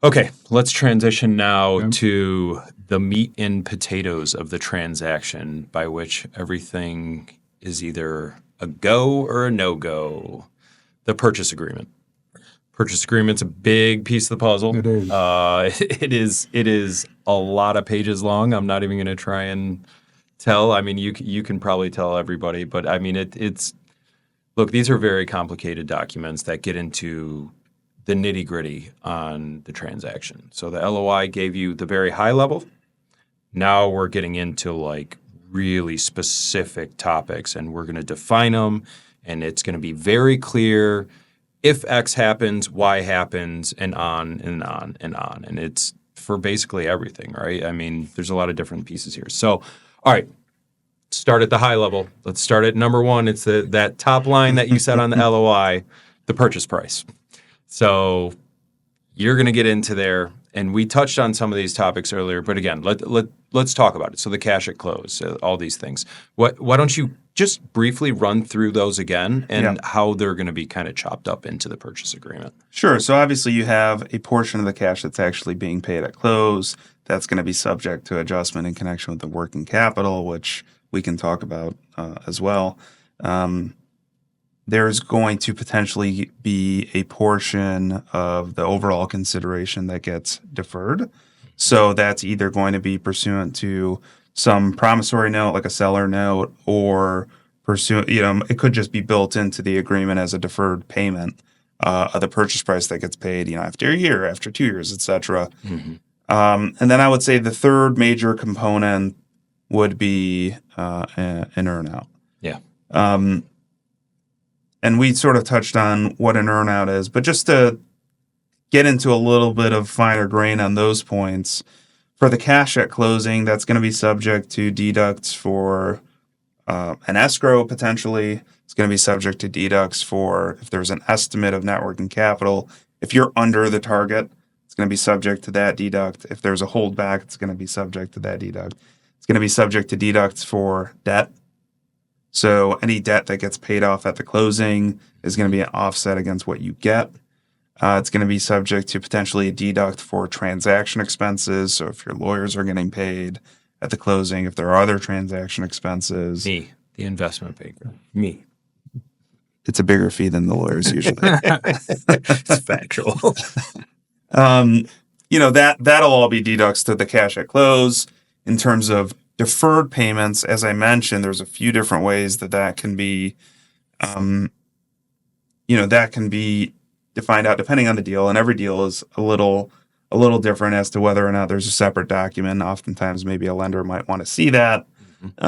Okay, let's transition now to the meat and potatoes of the transaction, by which everything is either a go or a no-go. The purchase agreement. Purchase agreement's a big piece of the puzzle. It is. It is a lot of pages long. I'm not even going to try and tell. I mean, you can probably tell everybody, but I mean, it's look. These are very complicated documents that get into the nitty gritty on the transaction. So the LOI gave you the very high level. Now we're getting into like really specific topics, and we're going to define them, and it's going to be very clear. If X happens, Y happens, and on and on and on. And it's for basically everything, right? I mean, there's a lot of different pieces here. So, all right, start at the high level. Let's start at number one. It's that top line that you said on the LOI, the purchase price. So you're going to get into there. And we touched on some of these topics earlier, but again, let's talk about it. So the cash at close, all these things. Why don't you just briefly run through those again and how they're going to be kind of chopped up into the purchase agreement? Sure. So obviously you have a portion of the cash that's actually being paid at close. That's going to be subject to adjustment in connection with the working capital, which we can talk about as well. There's going to potentially be a portion of the overall consideration that gets deferred. So that's either going to be pursuant to some promissory note, like a seller note, or pursuant, it could just be built into the agreement as a deferred payment of the purchase price that gets paid, after a year, after 2 years, et cetera. Mm-hmm. And then I would say the third major component would be an earnout. Yeah. And we sort of touched on what an earnout is, but just to get into a little bit of finer grain on those points, for the cash at closing, that's going to be subject to deducts for an escrow potentially. It's going to be subject to deducts for if there's an estimate of net working capital. If you're under the target, it's going to be subject to that deduct. If there's a holdback, it's going to be subject to that deduct. It's going to be subject to deducts for debt. So any debt that gets paid off at the closing is going to be an offset against what you get. It's going to be subject to potentially a deduct for transaction expenses. So if your lawyers are getting paid at the closing, if there are other transaction expenses. Me, the investment banker. Me. It's a bigger fee than the lawyers usually. It's factual. That'll all be deducts to the cash at close. In terms of deferred payments, as I mentioned, there's a few different ways that can be, that can be defined out depending on the deal, and every deal is a little different as to whether or not there's a separate document. Oftentimes, maybe a lender might want to see that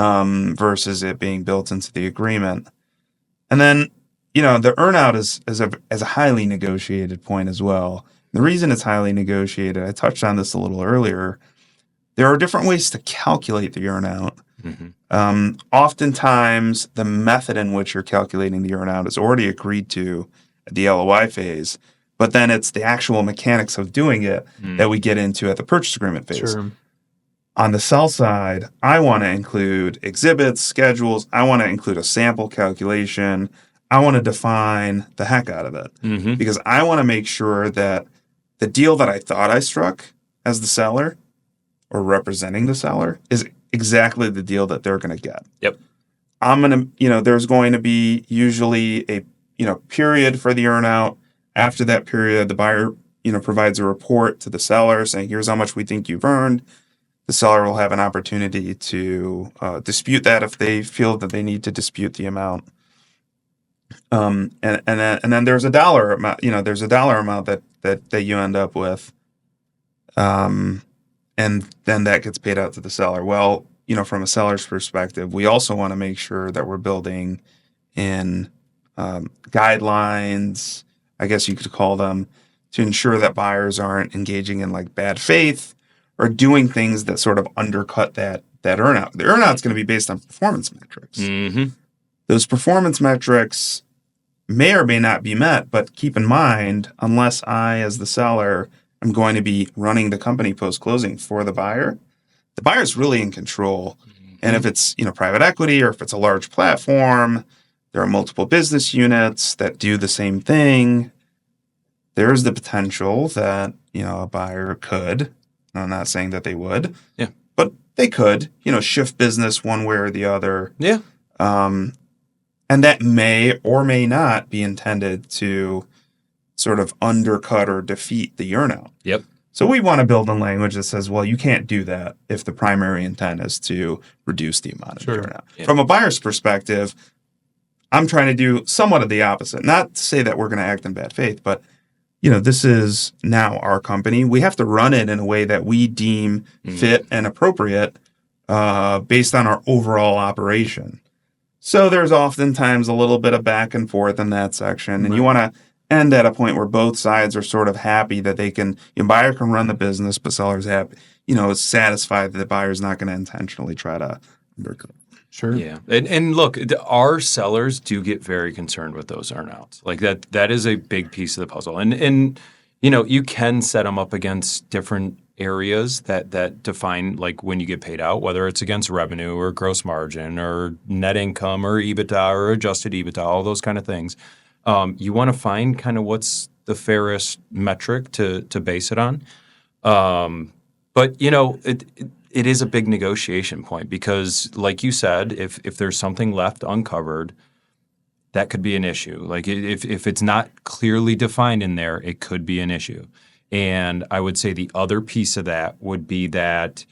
versus it being built into the agreement. And then, the earnout is a highly negotiated point as well. The reason it's highly negotiated, I touched on this a little earlier. There are different ways to calculate the earnout. Mm-hmm. Oftentimes, the method in which you're calculating the earnout is already agreed to at the LOI phase, but then it's the actual mechanics of doing it that we get into at the purchase agreement phase. Sure. On the sell side, I want to include exhibits, schedules. I want to include a sample calculation. I want to define the heck out of it because I want to make sure that the deal that I thought I struck as the seller or representing the seller is exactly the deal that they're going to get. Yep. I'm going to, there's going to be usually a, period for the earnout. After that period, the buyer, provides a report to the seller saying, here's how much we think you've earned. The seller will have an opportunity to dispute that if they feel that they need to dispute the amount. And then there's a dollar amount, there's a dollar amount that you end up with. And then that gets paid out to the seller. Well, from a seller's perspective, we also want to make sure that we're building in guidelines, I guess you could call them, to ensure that buyers aren't engaging in like bad faith or doing things that sort of undercut that earnout. The earnout's going to be based on performance metrics. Mm-hmm. Those performance metrics may or may not be met, but keep in mind, unless I, as the seller, I'm going to be running the company post-closing for the buyer's really in control. Mm-hmm. And if it's, private equity or if it's a large platform, there are multiple business units that do the same thing. there's the potential that, a buyer could, I'm not saying that they would, Yeah. but they could, shift business one way or the other. Yeah. And that may or may not be intended to sort of undercut or defeat the earnout. Yep. So we want to build in language that says, well, you can't do that if the primary intent is to reduce the amount of the earnout. Yeah. From a buyer's perspective, I'm trying to do somewhat of the opposite. Not to say that we're going to act in bad faith, but this is now our company. We have to run it in a way that we deem fit and appropriate based on our overall operation. So there's oftentimes a little bit of back and forth in that section, and you want to end at a point where both sides are sort of happy that they can, buyer can run the business, but seller's happy, is satisfied that the buyer's not going to intentionally try to undercut. Sure. Yeah. And look, our sellers do get very concerned with those earnouts. Like that is a big piece of the puzzle. And you can set them up against different areas that define like when you get paid out, whether it's against revenue or gross margin or net income or EBITDA or adjusted EBITDA, all those kind of things. You want to find kind of what's the fairest metric to base it on. But it is a big negotiation point because, like you said, if there's something left uncovered, that could be an issue. Like if it's not clearly defined in there, it could be an issue. And I would say the other piece of that would be that,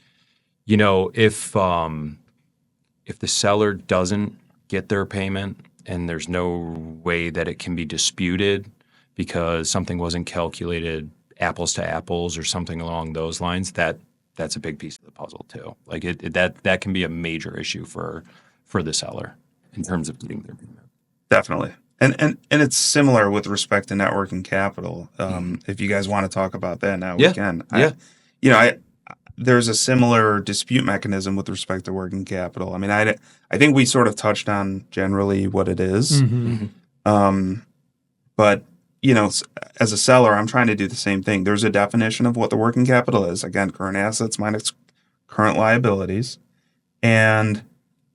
if the seller doesn't get their payment and there's no way that it can be disputed because something wasn't calculated apples to apples or something along those lines, that's a big piece of the puzzle too. Like that can be a major issue for the seller in terms of getting their payment. Definitely. And it's similar with respect to net working capital. If you guys want to talk about that now, we can. There's a similar dispute mechanism with respect to working capital. I mean, I think we sort of touched on generally what it is. But as a seller, I'm trying to do the same thing. There's a definition of what the working capital is. Again, current assets minus current liabilities. And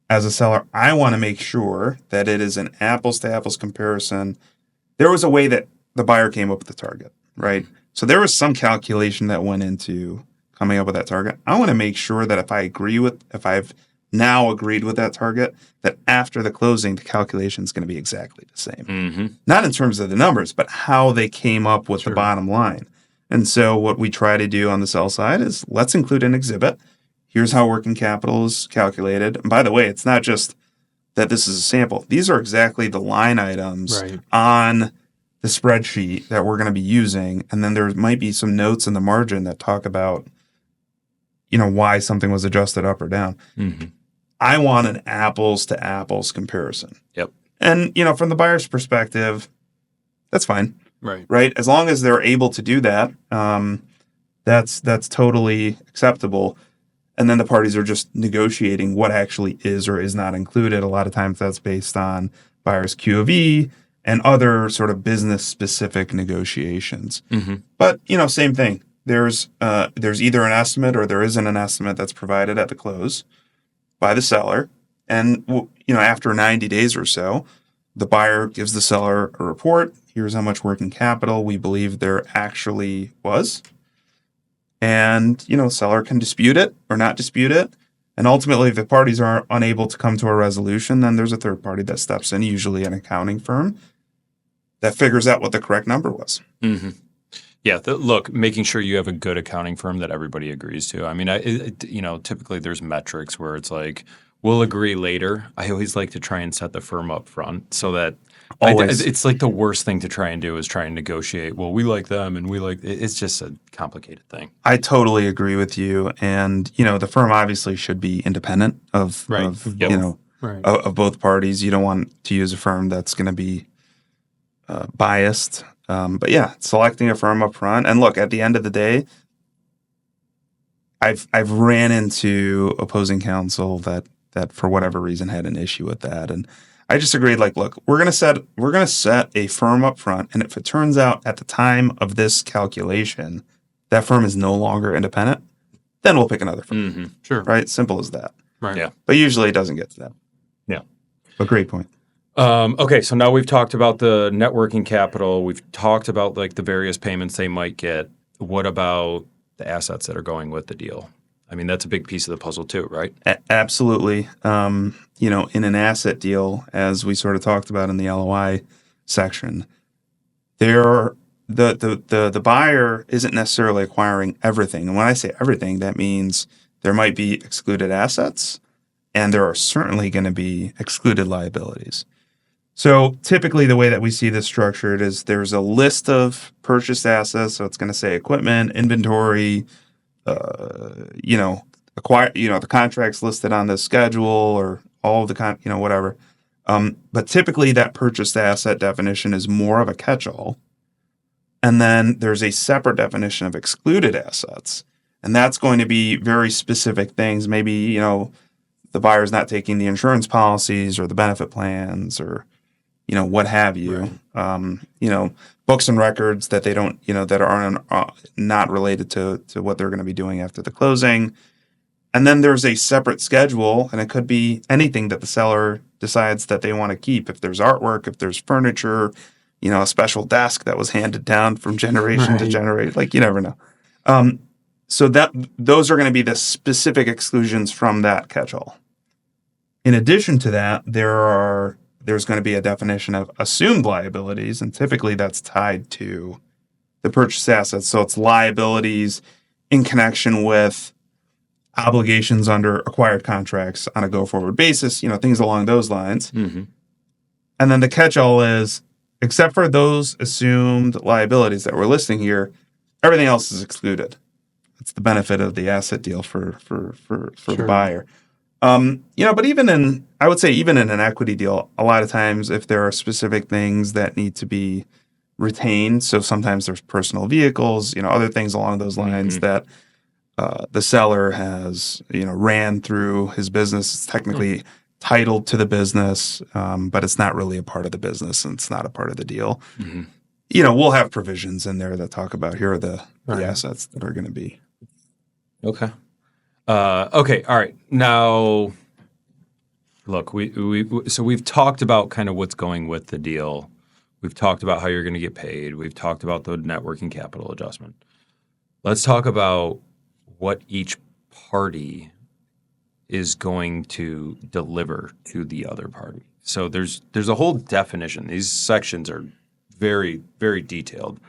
as a seller, I want to make sure that it is an apples to apples comparison. There was a way that the buyer came up with the target, right? So there was some calculation that went into coming up with that target. I want to make sure that if I've now agreed with that target, that after the closing, the calculation is going to be exactly the same. Not in terms of the numbers, but how they came up with the bottom line. And so what we try to do on the sell side is let's include an exhibit. Here's how working capital is calculated. And by the way, it's not just that this is a sample. These are exactly the line items on the spreadsheet that we're going to be using. And then there might be some notes in the margin that talk about, why something was adjusted up or down. I want an apples to apples comparison. Yep. And, from the buyer's perspective, that's fine. Right. As long as they're able to do that, that's totally acceptable. And then the parties are just negotiating what actually is or is not included. A lot of times that's based on buyer's Q of E and other sort of business specific negotiations. But, same thing. There's either an estimate or there isn't an estimate that's provided at the close by the seller. And, after 90 days or so, the buyer gives the seller a report. Here's how much working capital we believe there actually was. And, seller can dispute it or not dispute it. And ultimately, if the parties are unable to come to a resolution, then there's a third party that steps in, usually an accounting firm, that figures out what the correct number was. Yeah, look, making sure you have a good accounting firm that everybody agrees to. I mean, typically there's metrics where it's like, we'll agree later. I always like to try and set the firm up front so that it's like the worst thing to try and do is try and negotiate. Well, we like them and we like it's just a complicated thing. I totally agree with you. And, the firm obviously should be independent of both parties. You don't want to use a firm that's going to be biased. But yeah, selecting a firm up front. And look, at the end of the day, I've ran into opposing counsel that for whatever reason had an issue with that. And I just agreed, like, look, we're gonna set a firm up front, and if it turns out at the time of this calculation that firm is no longer independent, then we'll pick another firm. Sure. Right? Simple as that. Right. Yeah. But usually it doesn't get to that. Yeah. But great point. Okay, so now we've talked about the net working capital. We've talked about like the various payments they might get. What about the assets that are going with the deal? I mean, that's a big piece of the puzzle too, right? Absolutely. In an asset deal, as we sort of talked about in the LOI section, there the buyer isn't necessarily acquiring everything. And when I say everything, that means there might be excluded assets, and there are certainly going to be excluded liabilities. So typically, the way that we see this structured is there's a list of purchased assets. So it's going to say equipment, inventory, acquire, the contracts listed on the schedule or all of the whatever. But typically that purchased asset definition is more of a catch-all. And then there's a separate definition of excluded assets. And that's going to be very specific things. Maybe, the buyer's not taking the insurance policies or the benefit plans or, what have you. Right. Books and records that they don't, that are not related to what they're going to be doing after the closing. And then there's a separate schedule, and it could be anything that the seller decides that they want to keep. If there's artwork, if there's furniture, a special desk that was handed down from generation to generation, like you never know. So those are going to be the specific exclusions from that catch-all. In addition to that, there's going to be a definition of assumed liabilities, and typically that's tied to the purchased assets. So it's liabilities in connection with obligations under acquired contracts on a go-forward basis, things along those lines. Mm-hmm. And then the catch-all is, except for those assumed liabilities that we're listing here, everything else is excluded. It's the benefit of the asset deal for the buyer. But I would say even in an equity deal, a lot of times if there are specific things that need to be retained, so sometimes there's personal vehicles, other things along those lines that the seller has, ran through his business. It's technically titled to the business, but it's not really a part of the business and it's not a part of the deal. Mm-hmm. We'll have provisions in there that talk about here are the assets that are going to be. Okay. Okay. All right. Now, look, we've talked about kind of what's going with the deal. We've talked about how you're going to get paid. We've talked about the net working capital adjustment. Let's talk about what each party is going to deliver to the other party. So there's a whole definition. These sections are very, very detailed.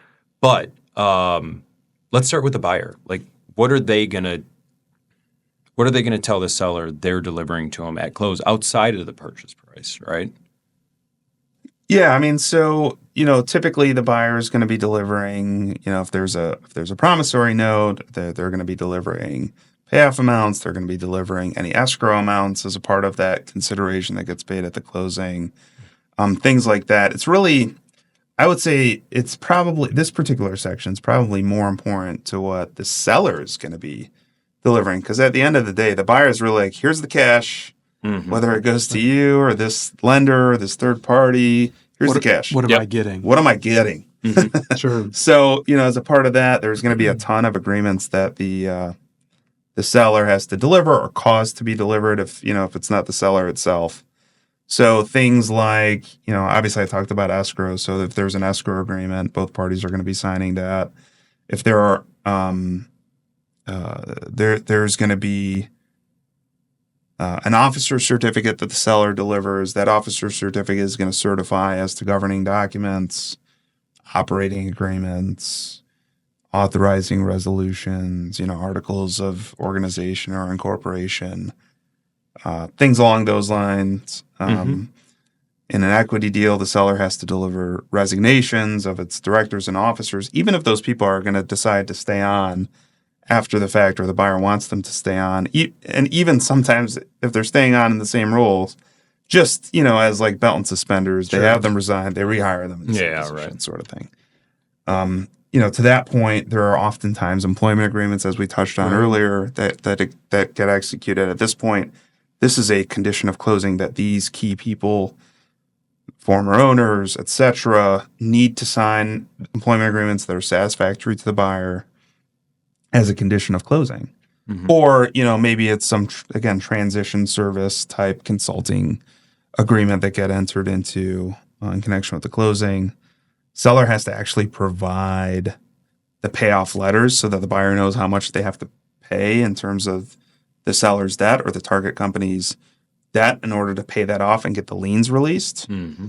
But let's start with the buyer. Like, what are they gonna tell the seller they're delivering to them at close outside of the purchase price, right? Yeah, I mean, so typically the buyer is going to be delivering. If there's a promissory note, they're going to be delivering payoff amounts. They're going to be delivering any escrow amounts as a part of that consideration that gets paid at the closing. Things like that. It's really, I would say, it's probably this particular section is probably more important to what the seller is going to be delivering, because at the end of the day, the buyer is really like, here's the cash. Mm-hmm. Whether it goes to you or this lender or this third party, here's the cash. What am I getting? What am I getting? Mm-hmm. Sure. So, as a part of that, there's going to be a ton of agreements that the seller has to deliver or cause to be delivered if it's not the seller itself. So things like, obviously I talked about escrow. So if there's an escrow agreement, both parties are going to be signing that. If there are, there's going to be an officer certificate that the seller delivers. That officer certificate is going to certify as to governing documents, operating agreements, authorizing resolutions, articles of organization or incorporation, things along those lines. In an equity deal, the seller has to deliver resignations of its directors and officers, even if those people are going to decide to stay on after the fact, or the buyer wants them to stay on. And even sometimes if they're staying on in the same roles, just, as like belt and suspenders, they have them resign, they rehire them in the same position, sort of thing. To that point, there are oftentimes employment agreements, as we touched on earlier, that get executed. At this point, this is a condition of closing that these key people, former owners, etc., need to sign employment agreements that are satisfactory to the buyer as a condition of closing. Mm-hmm. Or, maybe it's some, again, transition service type consulting agreement that get entered into in connection with the closing. Seller has to actually provide the payoff letters so that the buyer knows how much they have to pay in terms of the seller's debt or the target company's debt in order to pay that off and get the liens released. Mm-hmm.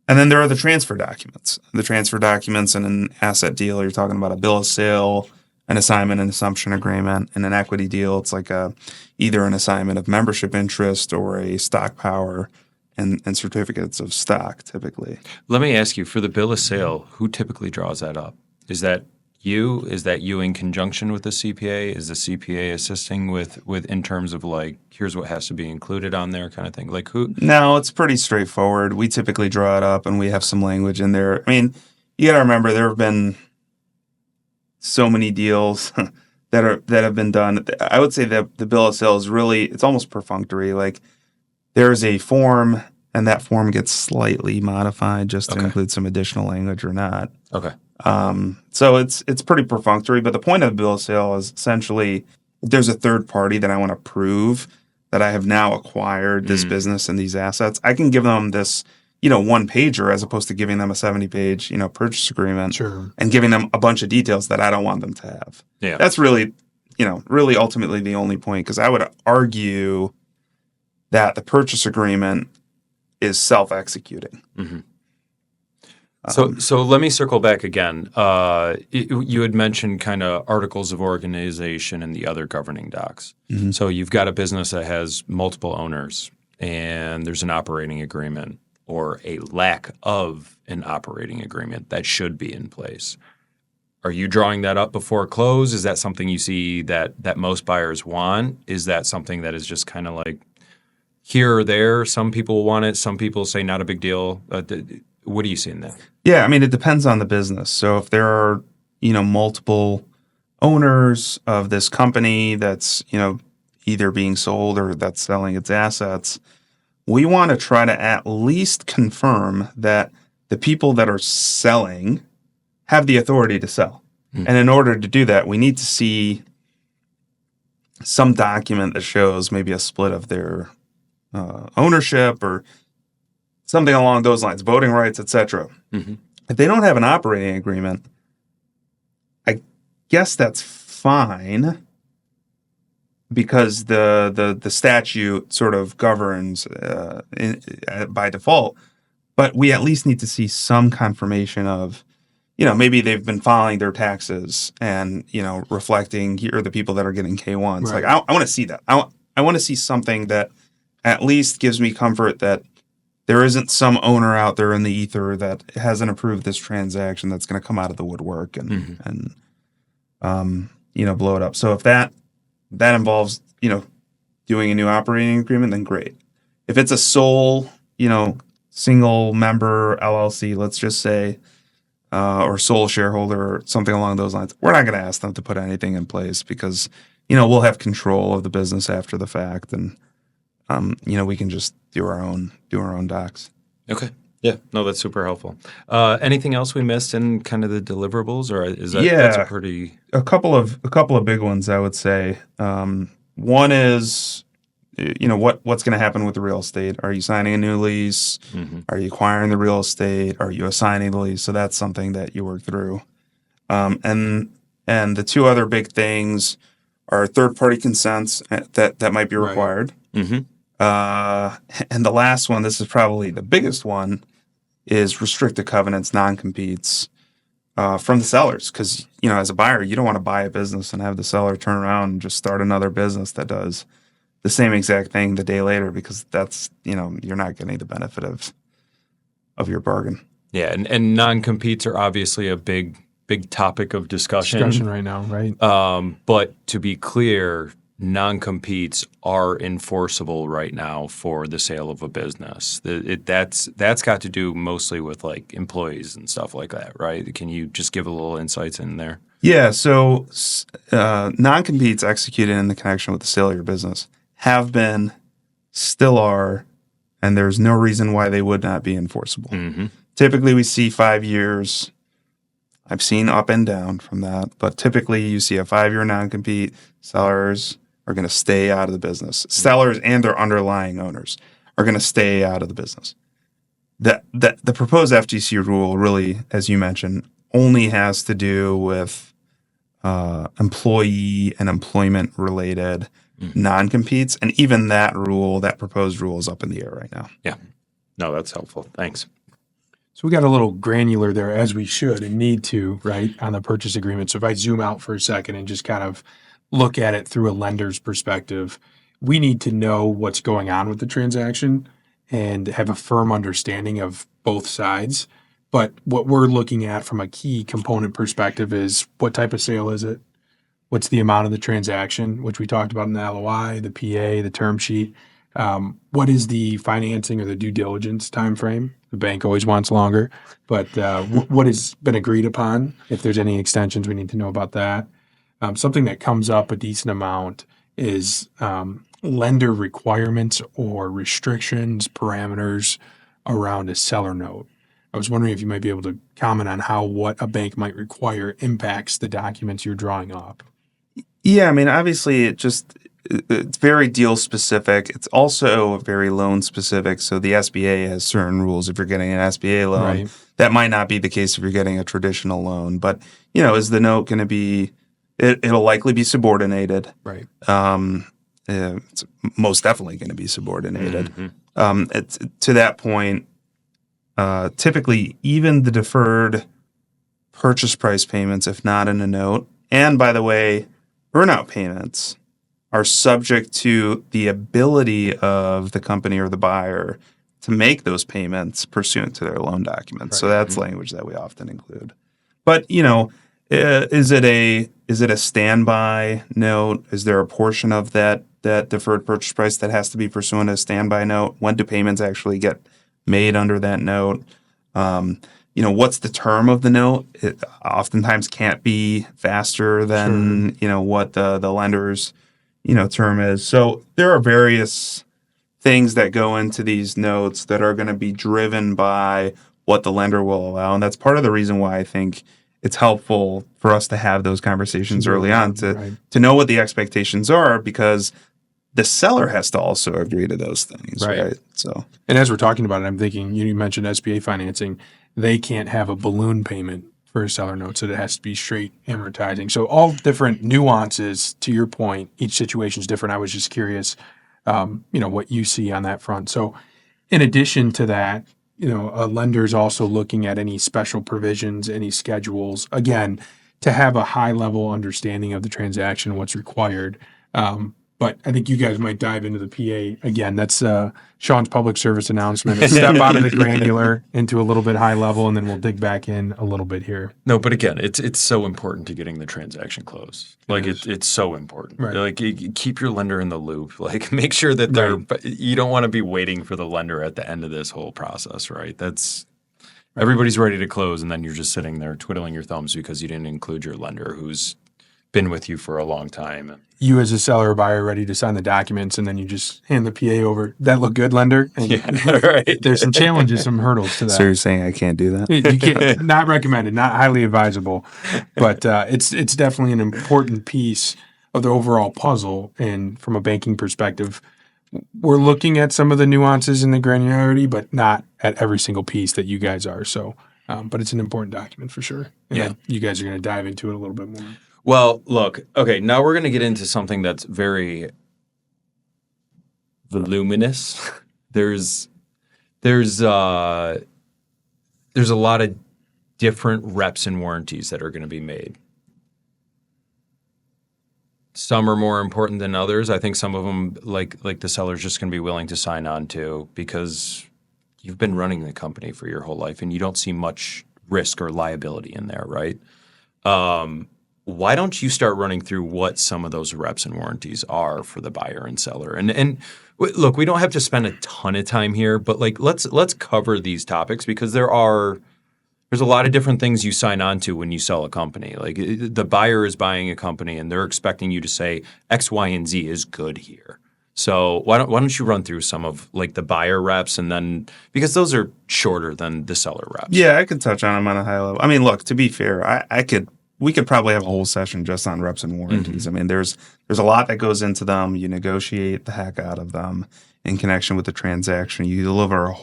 And then there are the transfer documents. The transfer documents in an asset deal, you're talking about a bill of sale, an assignment and assumption agreement. In an equity deal, it's like either an assignment of membership interest or a stock power and certificates of stock, typically. Let me ask you, for the bill of sale, who typically draws that up? Is that you? Is that you in conjunction with the CPA? Is the CPA assisting with in terms of like, here's what has to be included on there kind of thing? Like who? No, it's pretty straightforward. We typically draw it up and we have some language in there. I mean, you got to remember there have been so many deals that have been done. I would say that the bill of sale is really, it's almost perfunctory. Like there's a form and that form gets slightly modified just to include some additional language or not. Okay. So it's pretty perfunctory, but the point of the bill of sale is essentially there's a third party that I want to prove that I have now acquired this business and these assets. I can give them this, one pager as opposed to giving them a 70-page, purchase agreement and giving them a bunch of details that I don't want them to have. Yeah. That's really, really ultimately the only point, because I would argue that the purchase agreement is self-executing. Mm-hmm. So let me circle back again. You had mentioned kind of articles of organization and the other governing docs. Mm-hmm. So you've got a business that has multiple owners and there's an operating agreement or a lack of an operating agreement that should be in place. Are you drawing that up before close? Is that something you see that most buyers want? Is that something that is just kind of like here or there? Some people want it. Some people say not a big deal. What do you see in that? Yeah, I mean, it depends on the business. So if there are, multiple owners of this company that's, either being sold or that's selling its assets, we want to try to at least confirm that the people that are selling have the authority to sell. Mm-hmm. And in order to do that, we need to see some document that shows maybe a split of their ownership or something along those lines, voting rights, etc. Mm-hmm. If they don't have an operating agreement, I guess that's fine because the statute sort of governs by default. But we at least need to see some confirmation of, maybe they've been filing their taxes and, reflecting here are the people that are getting K-1s. Right. Like, I want to see that. I want to see something that at least gives me comfort that there isn't some owner out there in the ether that hasn't approved this transaction that's going to come out of the woodwork and blow it up. So if that involves, doing a new operating agreement, then great. If it's a sole, single member LLC, let's just say, or sole shareholder or something along those lines, we're not going to ask them to put anything in place because, we'll have control of the business after the fact and, we can just do our own docs. Okay. Yeah. No, that's super helpful. Anything else we missed in kind of the deliverables, or is that that's a pretty a couple of big ones I would say. One is, what's going to happen with the real estate? Are you signing a new lease? Mm-hmm. Are you acquiring the real estate? Are you assigning the lease? So that's something that you work through. And the two other big things are third-party consents that might be required. Right. Mm-hmm. And the last one, this is probably the biggest one, is restricted covenants, non-competes from the sellers. Because, as a buyer, you don't want to buy a business and have the seller turn around and just start another business that does the same exact thing the day later, because that's, you're not getting the benefit of your bargain. Yeah, and non-competes are obviously a big topic of discussion right now, right? But to be clear, non-competes are enforceable right now for the sale of a business. That's got to do mostly with like employees and stuff like that, right? Can you just give a little insights in there? Yeah, so non-competes executed in the connection with the sale of your business have been, still are, and there's no reason why they would not be enforceable. Mm-hmm. Typically, we see 5 years. I've seen up and down from that, but typically you see a 5-year non-compete. Sellers are going to stay out of the business. Sellers and their underlying owners are going to stay out of the business. The proposed FTC rule really, as you mentioned, only has to do with employee and employment related non-competes. And even that proposed rule is up in the air right now. Yeah. No, that's helpful. Thanks. So we got a little granular there, as we should and need to, right, on the purchase agreement. So if I zoom out for a second and just kind of look at it through a lender's perspective, we need to know what's going on with the transaction and have a firm understanding of both sides. But what we're looking at from a key component perspective is what type of sale is it? What's the amount of the transaction, which we talked about in the LOI, the PA, the term sheet? What is the financing or the due diligence time frame? The bank always wants longer, but what has been agreed upon? If there's any extensions, we need to know about that. Something that comes up a decent amount is lender requirements or restrictions, parameters around a seller note. I was wondering if you might be able to comment on how what a bank might require impacts the documents you're drawing up. Yeah, I mean, obviously, it's very deal specific. It's also very loan specific. So the SBA has certain rules. If you're getting an SBA loan, Right. that might not be the case if you're getting a traditional loan. But is the note going to be? It'll likely be subordinated. Right. It's most definitely going to be subordinated. It's, to that point, typically even the deferred purchase price payments, if not in a note, and by the way, earnout payments are subject to the ability of the company or the buyer to make those payments pursuant to their loan documents. So that's language that we often include. But is it a standby note? Is there a portion of that deferred purchase price that has to be pursuant to a standby note? When do payments actually get made under that note? What's the term of the note? It oftentimes can't be faster than what the lender's term is. So there are various things that go into these notes that are going to be driven by what the lender will allow, and that's part of the reason why I think it's helpful for us to have those conversations early on to know what the expectations are, because the seller has to also agree to those things, right? So, and as we're talking about it, I'm thinking you mentioned SBA financing; they can't have a balloon payment for a seller note, so it has to be straight amortizing. So all different nuances. To your point, each situation is different. I was just curious, what you see on that front. So, in addition to that, a lender's also looking at any special provisions, any schedules, again, to have a high level understanding of the transaction, what's required. But I think you guys might dive into the PA again. That's Shawn's public service announcement. Step out of the granular into a little bit high level, and then we'll dig back in a little bit here. No, but again, it's so important to getting the transaction closed. Like it's so important. Right. Like you keep your lender in the loop. Like make sure that they're. You don't want to be waiting for the lender at the end of this whole process, right? That's everybody's ready to close, and then you're just sitting there twiddling your thumbs because you didn't include your lender who's been with you for a long time. You as a seller or buyer ready to sign the documents, and then you just hand the PA over. That look good, lender? And right. There's some challenges, some hurdles to that. So you're saying I can't do that? You can't, not recommended, not highly advisable, but it's definitely an important piece of the overall puzzle. And from a banking perspective, we're looking at some of the nuances and the granularity, but not at every single piece that you guys are. So, but it's an important document for sure. And you guys are going to dive into it a little bit more. Well, look, okay, now we're going to get into something that's very voluminous. There's a lot of different reps and warranties that are going to be made. Some are more important than others. I think some of them, like the seller's just going to be willing to sign on to because you've been running the company for your whole life and you don't see much risk or liability in there, right? Why don't you start running through what some of those reps and warranties are for the buyer and seller? And look, we don't have to spend a ton of time here, but like let's cover these topics because there's a lot of different things you sign on to when you sell a company. Like the buyer is buying a company and they're expecting you to say X, Y, and Z is good here. So why don't you run through some of like the buyer reps and then because those are shorter than the seller reps. Yeah, I could touch on them on a high level. I mean, look, to be fair, I could we could probably have a whole session just on reps and warranties. I mean, there's a lot that goes into them. You negotiate the heck out of them in connection with the transaction. You deliver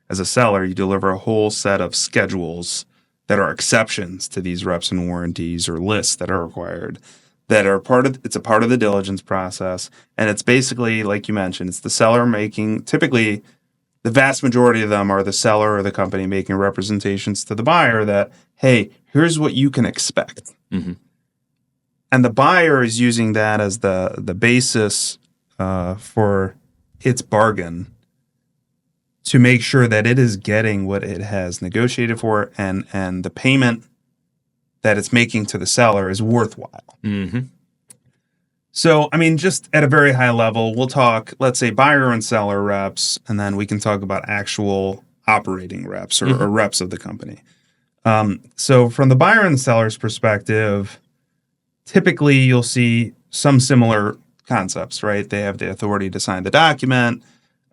as a seller, you deliver a whole set of schedules that are exceptions to these reps and warranties, or lists that are required, that are it's a part of the diligence process. And it's basically, like you mentioned, it's the seller typically the vast majority of them are the seller or the company making representations to the buyer that, hey, here's what you can expect. Mm-hmm. And the buyer is using that as the basis for its bargain to make sure that it is getting what it has negotiated for, and the payment that it's making to the seller is worthwhile. Mm-hmm. So, I mean, just at a very high level, we'll talk, let's say, buyer and seller reps, and then we can talk about actual operating reps or reps of the company. So from the buyer and the seller's perspective, typically you'll see some similar concepts, right? They have the authority to sign the document.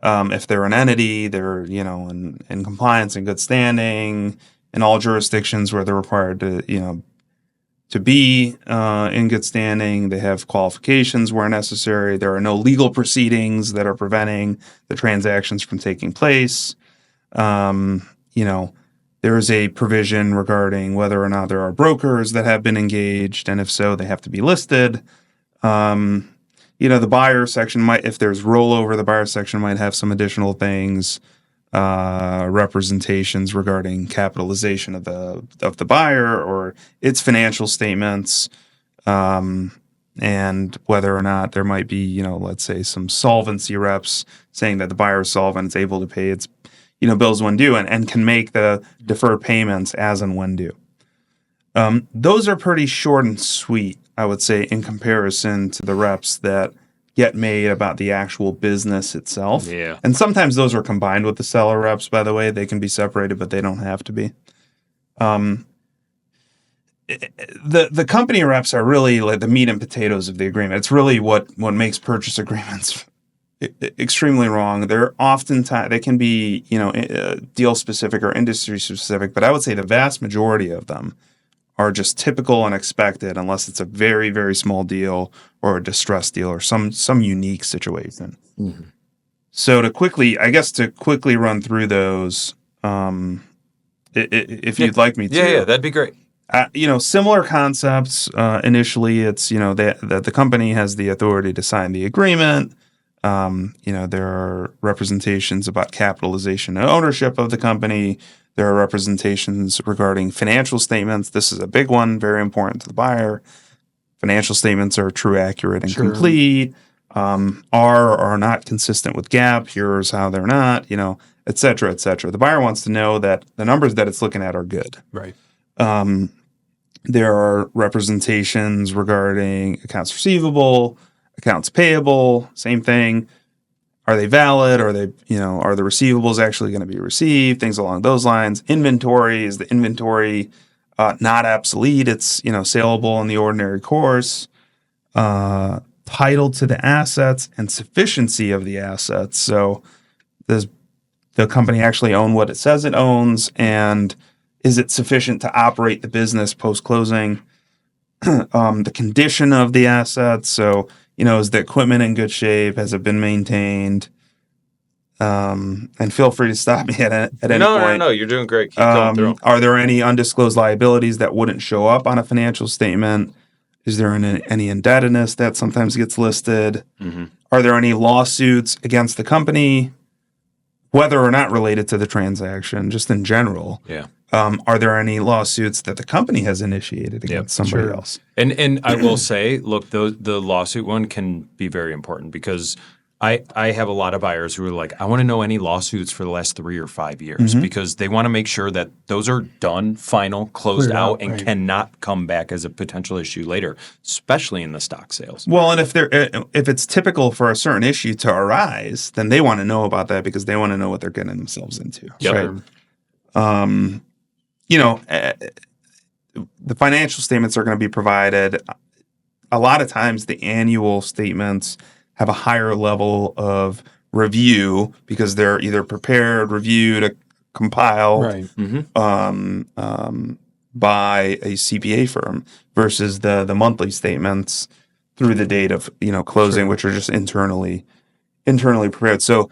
If they're an entity, they're, in compliance and good standing in all jurisdictions where they're required to be in good standing. They have qualifications where necessary. There are no legal proceedings that are preventing the transactions from taking place. There is a provision regarding whether or not there are brokers that have been engaged, and if so, they have to be listed. The buyer section might, if there's rollover, the buyer section might have some additional things, representations regarding capitalization of the buyer or its financial statements, and whether or not there might be, let's say some solvency reps saying that the buyer is solvent, it's able to pay its, bills when due, and can make the deferred payments as and when due. Those are pretty short and sweet, I would say, in comparison to the reps that get made about the actual business itself. Yeah. And sometimes those are combined with the seller reps, by the way. They can be separated, but they don't have to be. The company reps are really like the meat and potatoes of the agreement. It's really what makes purchase agreements extremely wrong. They're oftentimes, they can be, deal specific or industry specific, but I would say the vast majority of them are just typical and expected, unless it's a very, very small deal or a distressed deal or some unique situation. Mm-hmm. So to quickly run through those, if you'd like me to. Yeah, that'd be great. Similar concepts. Initially, it's, that the company has the authority to sign the agreement. There are representations about capitalization and ownership of the company. There are representations regarding financial statements. This is a big one, very important to the buyer. Financial statements are true, accurate, and complete. Are or are not consistent with GAAP. Here's how they're not, et cetera, et cetera. The buyer wants to know that the numbers that it's looking at are good. Right. There are representations regarding accounts receivable, accounts payable, same thing. Are they valid? Are they, are the receivables actually going to be received? Things along those lines. Inventory, is the inventory not obsolete? It's, saleable in the ordinary course. Title to the assets and sufficiency of the assets. So does the company actually own what it says it owns? And is it sufficient to operate the business post-closing? The condition of the assets. So, is the equipment in good shape? Has it been maintained? And feel free to stop me at any point. No, you're doing great. Keep going through. Are there any undisclosed liabilities that wouldn't show up on a financial statement? Is there any indebtedness that sometimes gets listed? Mm-hmm. Are there any lawsuits against the company, whether or not related to the transaction, just in general? Yeah. Are there any lawsuits that the company has initiated against somebody else? And I will say, look, the lawsuit one can be very important because I have a lot of buyers who are like, I want to know any lawsuits for the last 3 or 5 years because they want to make sure that those are done, final, closed out, and cannot come back as a potential issue later, especially in the stock sales. Well, and if it's typical for a certain issue to arise, then they want to know about that because they want to know what they're getting themselves into. Yep. Right? The financial statements are going to be provided. A lot of times the annual statements have a higher level of review because they're either prepared, reviewed, compiled Right. by a CPA firm versus the monthly statements through the date of closing, Sure. which are just internally prepared. So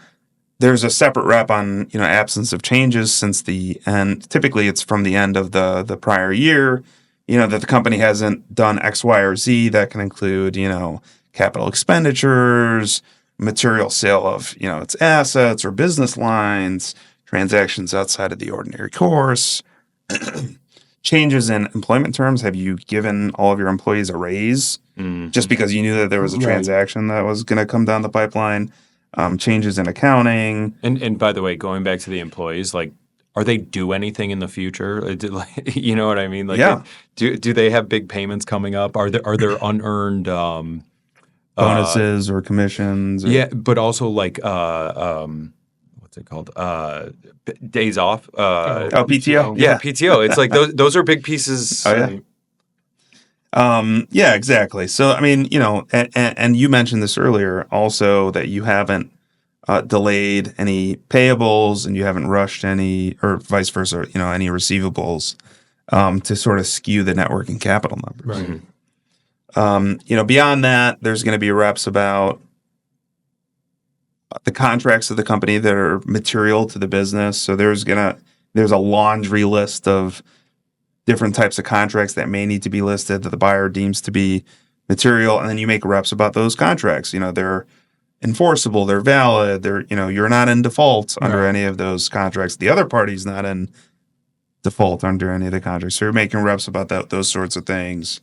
there's a separate rep on absence of changes since the end. Typically, it's from the end of the prior year. That the company hasn't done X, Y, or Z. That can include capital expenditures, material sale of its assets or business lines, transactions outside of the ordinary course, changes in employment terms. Have you given all of your employees a raise just because you knew that there was a Right. transaction that was going to come down the pipeline? Changes in accounting. And by the way, going back to the employees, like, are they due anything in the future? You know what I mean? Like, Yeah. do they have big payments coming up? Are there unearned Bonuses or commissions? Or, yeah, but also like what's it called? Days off. PTO. Yeah, PTO. It's like those are big pieces. Oh, yeah. Yeah, exactly. So, I mean, and you mentioned this earlier also that you haven't delayed any payables and you haven't rushed any, or vice versa, any receivables to sort of skew the net working capital numbers. Right. Beyond that, there's going to be reps about the contracts of the company that are material to the business. So there's a laundry list of different types of contracts that may need to be listed that the buyer deems to be material, and then you make reps about those contracts. They're enforceable, they're valid, you're not in default under any of those contracts. The other party's not in default under any of the contracts. So you're making reps about those sorts of things.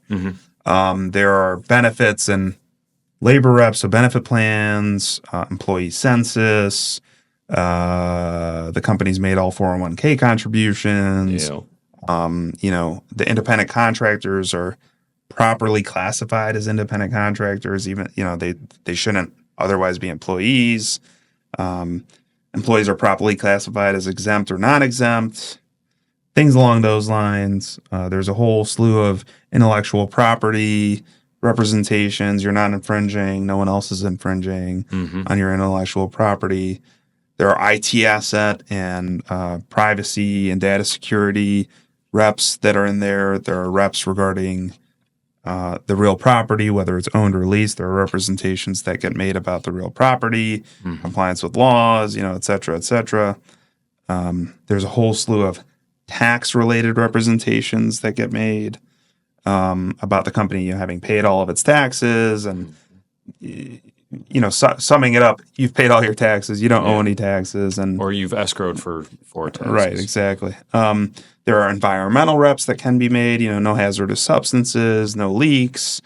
There are benefits and labor reps, so benefit plans, employee census. The company's made all 401k contributions. The independent contractors are properly classified as independent contractors. Even they shouldn't otherwise be employees. Employees are properly classified as exempt or non-exempt. Things along those lines. There's a whole slew of intellectual property representations. You're not infringing. No one else is infringing on your intellectual property. There are IT asset and privacy and data security reps that are in there. There are reps regarding the real property, whether it's owned or leased. There are representations that get made about the real property, compliance with laws, et cetera, et cetera. There's a whole slew of tax-related representations that get made about the company having paid all of its taxes and, summing it up, you've paid all your taxes, you don't owe any taxes. Or you've escrowed for taxes. Right, exactly. There are environmental reps that can be made, no hazardous substances, no leaks.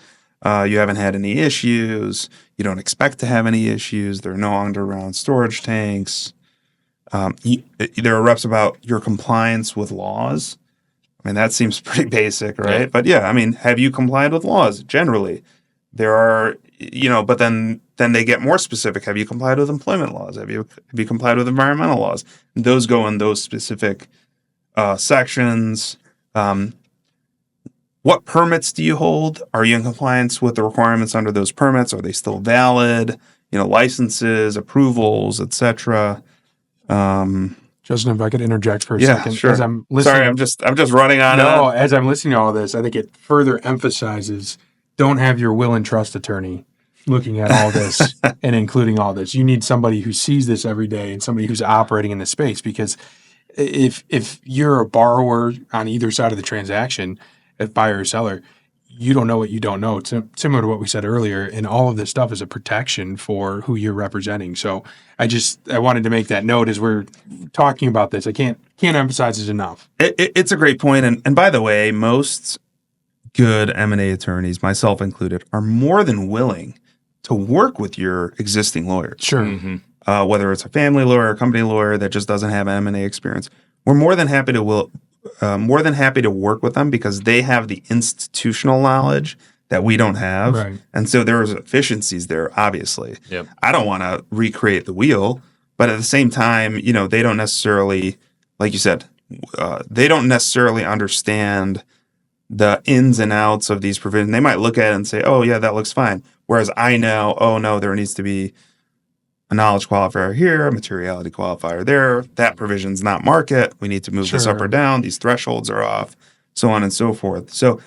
You haven't had any issues. You don't expect to have any issues. There are no underground storage tanks. There are reps about your compliance with laws. I mean, that seems pretty basic, right? Yeah. But yeah, I mean, have you complied with laws? Generally, there are, but then they get more specific. Have you complied with employment laws? Have you complied with environmental laws? And those go in those specific sections. What permits do you hold? Are you in compliance with the requirements under those permits? Are they still valid? Licenses, approvals, etc. Justin, if I could interject for a Yeah, second, sure. as I'm listening. Sorry, I'm just running on. No, as I'm listening to all this, I think it further emphasizes: don't have your will and trust attorney looking at all this and including all this. You need somebody who sees this every day and somebody who's operating in the space. Because if you're a borrower on either side of the transaction, if buyer or seller, you don't know what you don't know. It's similar to what we said earlier, and all of this stuff is a protection for who you're representing. So I wanted to make that note as we're talking about this. I can't emphasize it enough. It's a great point. And by the way, most good M&A attorneys, myself included, are more than willing to work with your existing lawyers. Sure. Whether it's a family lawyer, a company lawyer that just doesn't have M&A experience, we're more than happy to work with them because they have the institutional knowledge that we don't have. Right. And so there's efficiencies there, obviously. Yep. I don't want to recreate the wheel, but at the same time, they don't necessarily, like you said, they don't necessarily understand the ins and outs of these provisions. They might look at it and say, oh, yeah, that looks fine. Whereas I know, oh, no, there needs to be a knowledge qualifier here, a materiality qualifier there. That provision's not market. We need to move this up or down. These thresholds are off. so on and so forth. So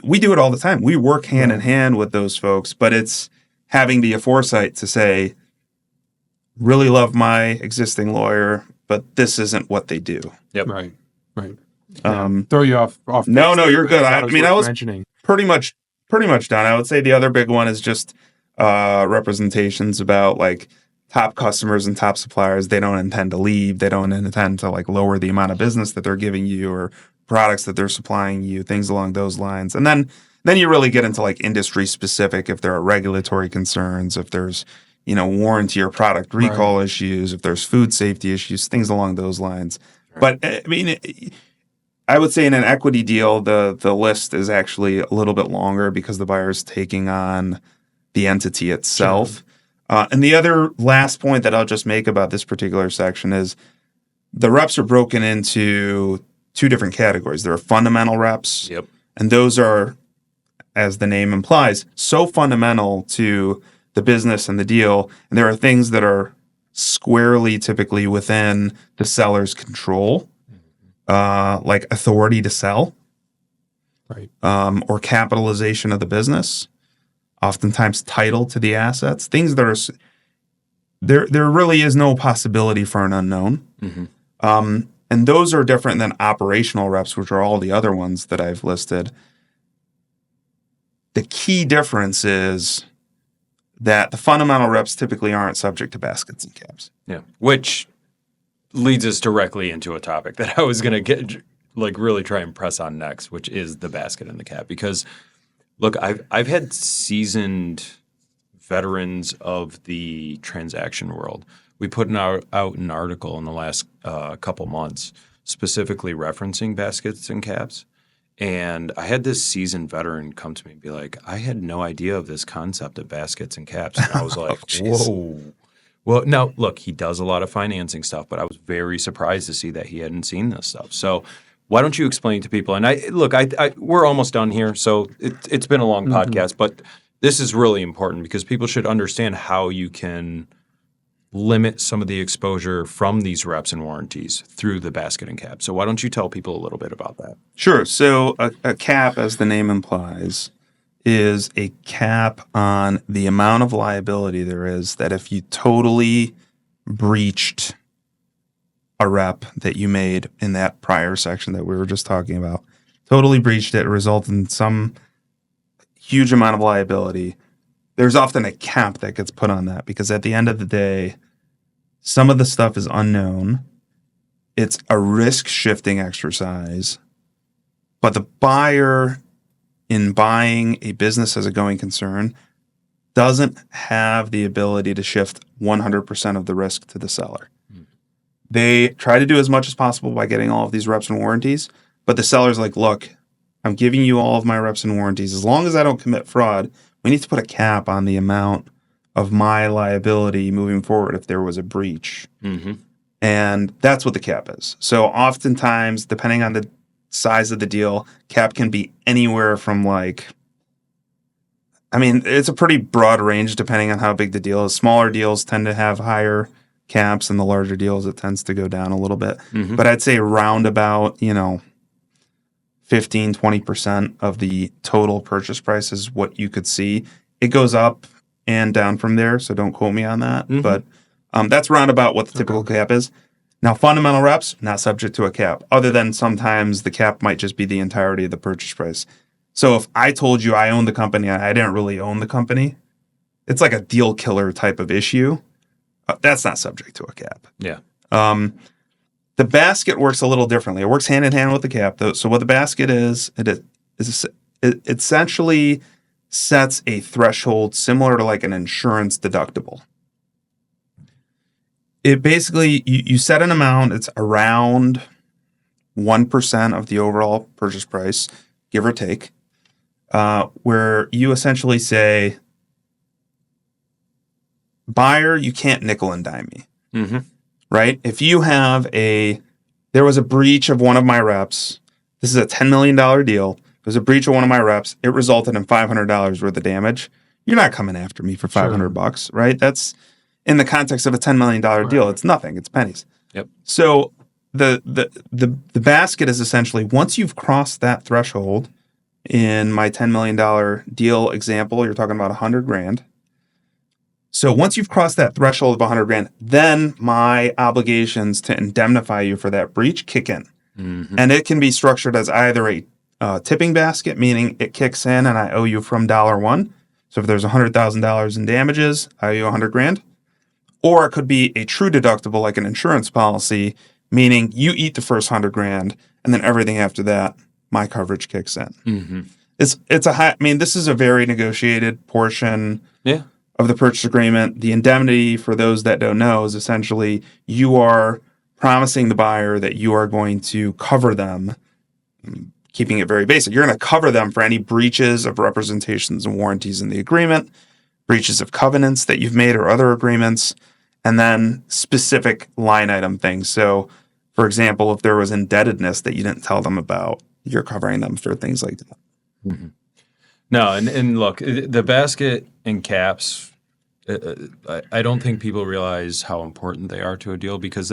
we do it all the time. We work hand in hand with those folks, but it's having the foresight to say, really love my existing lawyer, but this isn't what they do. Yep. Right. Throw you off. No, you're good. I was mentioning. pretty much done. I would say the other big one is just representations about like top customers and top suppliers. They don't intend to leave. They don't intend to like lower the amount of business that they're giving you or products that they're supplying you, things along those lines. And then you really get into like industry specific, if there are regulatory concerns, if there's, warranty or product recall issues, if there's food safety issues, things along those lines. Right. But I mean, I would say in an equity deal, the list is actually a little bit longer because the buyer's taking on the entity itself. Sure. And the other last point that I'll just make about this particular section is the reps are broken into two different categories. There are fundamental reps, and those are, as the name implies, so fundamental to the business and the deal. And there are things that are squarely typically within the seller's control, like authority to sell, right, or capitalization of the business, oftentimes title to the assets, things that are there really is no possibility for an unknown. Mm-hmm. And those are different than operational reps, which are all the other ones that I've listed. The key difference is that the fundamental reps typically aren't subject to baskets and caps. Yeah, which leads us directly into a topic that I was going to really try and press on next, which is the basket and the cap. Because, look, I've had seasoned veterans of the transaction world. We put out an article in the last couple months specifically referencing baskets and caps. And I had this seasoned veteran come to me and be like, I had no idea of this concept of baskets and caps. And I was like, whoa. Well, no, look, he does a lot of financing stuff, but I was very surprised to see that he hadn't seen this stuff. So why don't you explain to people? And we're almost done here, so it's been a long podcast, but this is really important because people should understand how you can limit some of the exposure from these reps and warranties through the basket and cap. So why don't you tell people a little bit about that? Sure. So a cap, as the name implies, is a cap on the amount of liability there is that if you totally breached a rep that you made in that prior section that we were just talking about, totally breached it, resulted in some huge amount of liability, there's often a cap that gets put on that because at the end of the day, some of the stuff is unknown. It's a risk shifting exercise, but the buyer in buying a business as a going concern doesn't have the ability to shift 100% of the risk to the seller. They try to do as much as possible by getting all of these reps and warranties, but the seller's like, look, I'm giving you all of my reps and warranties. As long as I don't commit fraud, we need to put a cap on the amount of my liability moving forward if there was a breach. Mm-hmm. And that's what the cap is. So oftentimes, depending on the size of the deal, cap can be anywhere from it's a pretty broad range depending on how big the deal is. Smaller deals tend to have higher caps, and the larger deals, it tends to go down a little bit. Mm-hmm. But I'd say round about, 15, 20% of the total purchase price is what you could see. It goes up and down from there, so don't quote me on that. Mm-hmm. But that's round about what the typical cap is. Now, fundamental reps, not subject to a cap, other than sometimes the cap might just be the entirety of the purchase price. So if I told you I own the company and I didn't really own the company, it's like a deal killer type of issue. That's not subject to a cap. Yeah. The basket works a little differently. It works hand in hand with the cap, though. So what the basket is, it essentially sets a threshold similar to like an insurance deductible. It basically, you set an amount, it's around 1% of the overall purchase price, give or take, where you essentially say, buyer, you can't nickel and dime me. Mm-hmm. Right? If you have there was a breach of one of my reps, this is a $10 million deal, there's a breach of one of my reps, it resulted in $500 worth of damage, you're not coming after me for $500, right? That's, in the context of a $10 million deal, it's nothing, it's pennies. Yep. So the basket is essentially once you've crossed that threshold. In my $10 million deal example, you're talking about $100,000. So once you've crossed that threshold of $100,000, then my obligations to indemnify you for that breach kick in. Mm-hmm. And it can be structured as either a tipping basket, meaning it kicks in and I owe you from dollar one. So if there's $100,000 in damages, I owe you $100,000. Or it could be a true deductible, like an insurance policy, meaning you eat the first $100,000 and then everything after that, my coverage kicks in. Mm-hmm. It's a high. I mean, this is a very negotiated portion of the purchase agreement. The indemnity, for those that don't know, is essentially you are promising the buyer that you are going to cover them, keeping it very basic. You're going to cover them for any breaches of representations and warranties in the agreement, breaches of covenants that you've made or other agreements, and then specific line item things. So, for example, if there was indebtedness that you didn't tell them about, you're covering them for things like that. Mm-hmm. No, and look, the basket and caps, I don't think people realize how important they are to a deal because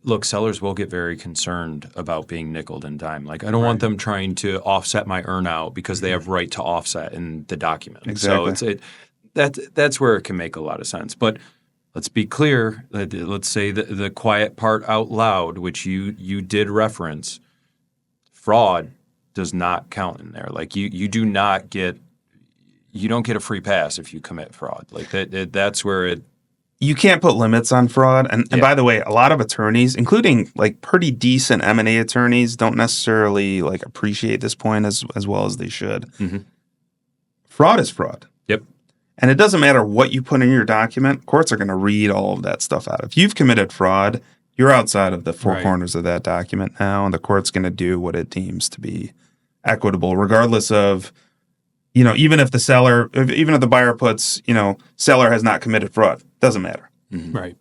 look, sellers will get very concerned about being nickeled and dimed. Like, I don't want them trying to offset my earnout because they have right to offset in the document. Exactly. So that's where it can make a lot of sense. But let's be clear. Let's say the quiet part out loud, which you did reference. Fraud does not count in there. Like you don't get a free pass if you commit fraud. Like that's where you can't put limits on fraud. And by the way, a lot of attorneys, including like pretty decent M&A attorneys, don't necessarily like appreciate this point as well as they should. Mm-hmm. Fraud is fraud. Yep. And it doesn't matter what you put in your document. Courts are going to read all of that stuff out. If you've committed fraud, you're outside of the four corners of that document now, and the court's going to do what it deems to be equitable, regardless of, even if the buyer puts, seller has not committed fraud, doesn't matter. Mm-hmm. Right.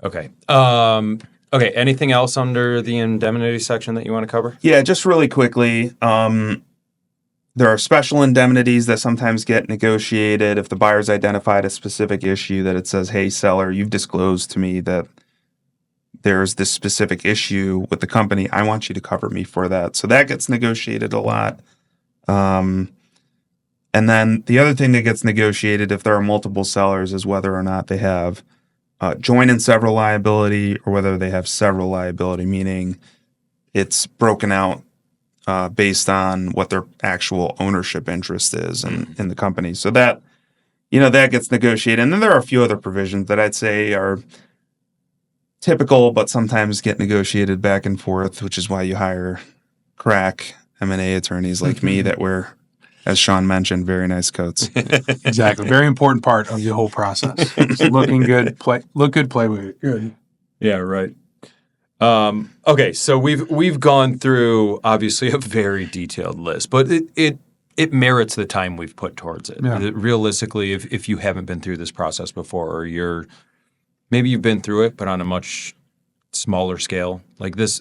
Okay. Okay. Anything else under the indemnity section that you want to cover? Yeah, just really quickly. There are special indemnities that sometimes get negotiated if the buyer's identified a specific issue that it says, hey, seller, you've disclosed to me that there's this specific issue with the company. I want you to cover me for that. So that gets negotiated a lot. And then the other thing that gets negotiated if there are multiple sellers is whether or not they have joint and several liability or whether they have several liability, meaning it's broken out based on what their actual ownership interest is in the company. So that, that gets negotiated. And then there are a few other provisions that I'd say are typical, but sometimes get negotiated back and forth, which is why you hire crack M&A attorneys like me that wear, as Shawn mentioned, very nice coats. Exactly. Very important part of the whole process. So looking good, look good, play with it. Good. Yeah, right. Okay, so we've gone through obviously a very detailed list, but it merits the time we've put towards it. Yeah. Realistically, if you haven't been through this process before, or maybe you've been through it, but on a much smaller scale, like this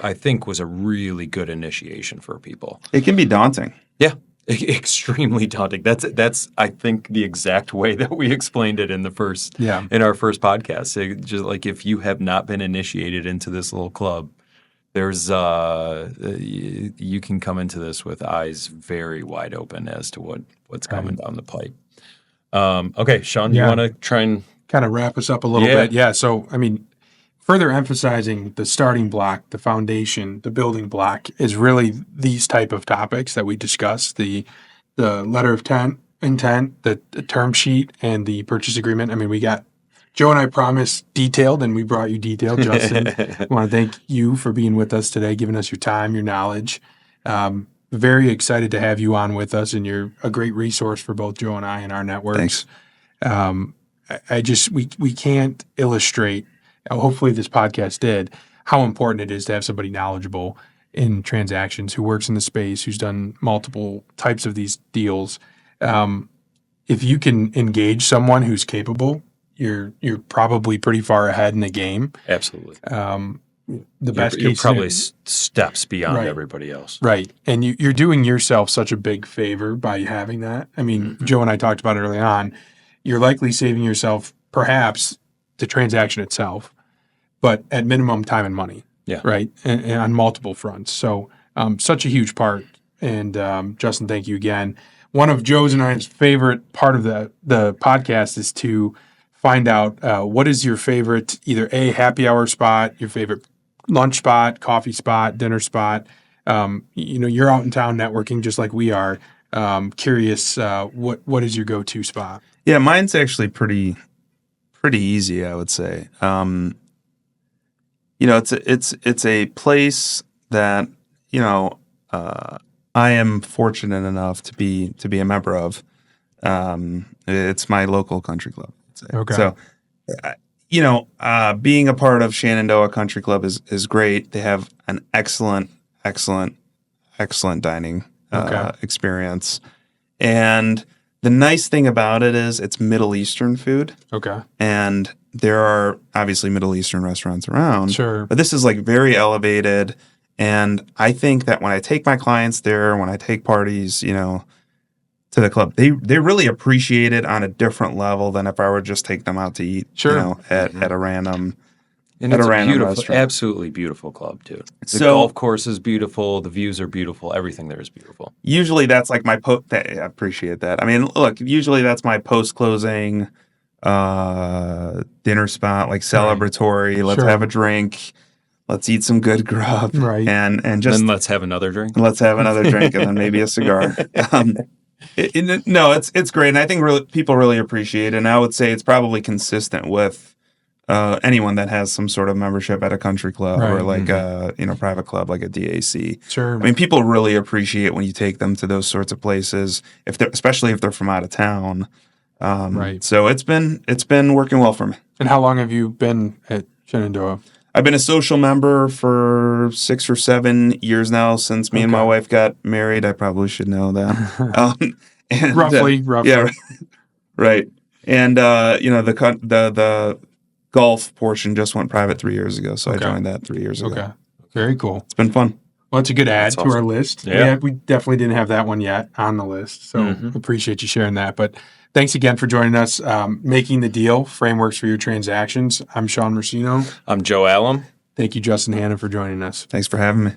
I think was a really good initiation for people. It can be daunting. Yeah. Extremely daunting. That's I think the exact way that we explained it in our first podcast. So just like if you have not been initiated into this little club, there's you can come into this with eyes very wide open as to what's coming down the pipe. Okay, Shawn, you want to try and kind of wrap us up a little bit? Yeah. So I mean, further emphasizing the starting block, the foundation, the building block is really these type of topics that we discussed, the letter of intent, the term sheet, and the purchase agreement. I mean, we got Joe and I promised detailed, and we brought you detailed. Justin, I want to thank you for being with us today, giving us your time, your knowledge. Very excited to have you on with us, and you're a great resource for both Joe and I and our networks. Thanks. We can't illustrate, hopefully this podcast did, how important it is to have somebody knowledgeable in transactions who works in the space, who's done multiple types of these deals. If you can engage someone who's capable, you're probably pretty far ahead in the game. Absolutely. The best you're case probably scenario, steps beyond everybody else. Right. And you're doing yourself such a big favor by having that. I mean, Joe and I talked about it early on. You're likely saving yourself perhaps the transaction itself, but at minimum time and money. Yeah. Right. And on multiple fronts. So such a huge part. And Justin, thank you again. One of Joe's and I's favorite part of the podcast is to find out what is your favorite, either a happy hour spot, your favorite lunch spot, coffee spot, dinner spot. You're out in town networking just like we are. Curious, what is your go-to spot? Yeah, mine's actually pretty easy, I would say. It's a place that I am fortunate enough to be a member of. It's my local country club. I'd say. Okay. So, being a part of Shenandoah Country Club is great. They have an excellent dining experience, and the nice thing about it is it's Middle Eastern food. Okay. And there are obviously Middle Eastern restaurants around. Sure. But this is like very elevated. And I think that when I take my clients there, when I take parties, to the club, they really appreciate it on a different level than if I were just take them out to eat, Sure. At a random And at it's a a random beautiful, restaurant. absolutely beautiful club, too. The So- golf course is beautiful. The views are beautiful. Everything there is beautiful. Usually that's like my I appreciate that. I mean, look, usually that's my post-closing dinner spot, like celebratory. Let's Sure. have a drink. Let's eat some good grub. Right. And just Then let's have another drink. let's have another drink and then maybe a cigar. It's great, and I think people really appreciate it. And I would say it's probably consistent with anyone that has some sort of membership at a country club or Right. like a private club like a DAC. Sure. I mean, people really appreciate when you take them to those sorts of places, especially if they're from out of town. Right. So it's been working well for me. And how long have you been at Shenandoah? I've been a social member for 6 or 7 years now since me and my Okay. wife got married. I probably should know that. And, Roughly. Yeah, right. And the golf portion just went private 3 years ago, so Okay. I joined that 3 years ago. Okay. Very cool. It's been fun. Well, it's a good add That's to awesome. our list. Yeah. We definitely didn't have that one yet on the list. So appreciate you sharing that. But thanks again for joining us. Making the Deal, Frameworks for Your Transactions. I'm Shawn Mercino. I'm Joe Allen. Thank you, Justin Hanna, for joining us. Thanks for having me.